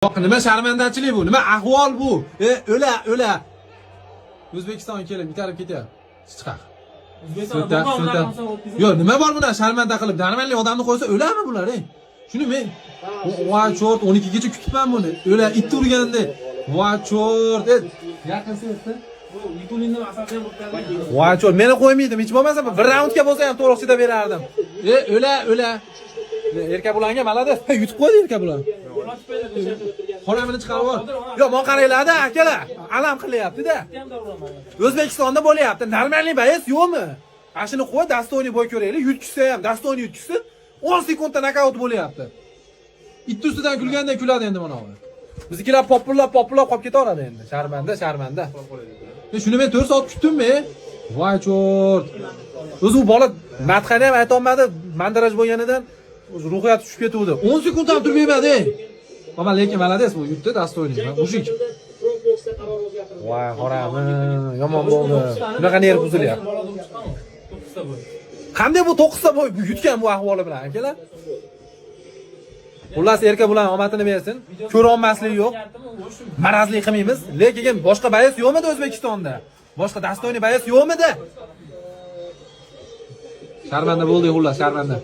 Nima sharmandachilik bu? Nima ahvol bu? O'la. O'zbekistonga kelib bitarib ketyapti. Chiqaq. Yo'q, nima bor bunda sharmanda qilib? Normalniy odamni qo'ysa o'lami bular, ey? Shuni men voy chort 12 gacha kutibman buni. O'la it urganda. Voy chort. Yaqin sesda. Bu Nikulinning asosan bo'lgan. Voy chort, meni qo'ymaydim. Hech bo'lmasa bir raundga bo'lsa ham to'g'risida berardim. O'la. Erkak bularga malades. Yutib qo'ydi erkak bular. Xolamini chiqarib ol. Yo'q, men qaranglar-da, akalar. Alam qilyapti-da. O'zbekistonda bo'lyapti. Normalniy bayis yo'qmi? Ashini qo'y, dastoyni bo'y ko'raylik. Yutkizsa ham, dastoyni yutkizsin. 10 sekundda nokaut bo'lyapti. It ustidan kulganda kuladi endi mana bu. Biznikilar popullab qolib ketaveradi endi. Sharmanda. Shuni men 4 soat kutdimmi? Voy chort. O'zi u bola madhani ham ayta olmadi, mandaraj bo'lganidan ruhiyati tushib ketuvdi. 10 sekund ham turmaydi. Baba lekin malades bu yutdi dastoyni. Mushik. Voy qorami, yomon bo'ldi. Bunaqa nerv buzilyapti. Qanday bu 9 ta bo'y yutgan bu ahvoli bilan, akalar? Xullas erkak bilan omadini bersin. Ko'ra olmasligi yo'q. Marazlik qilmaymiz. Lekin boshqa bayis yo'qmidi O'zbekistonda? Boshqa dastoyni bayis yo'qmidi? Sharmanda bo'ldi, xullas, sharmanda.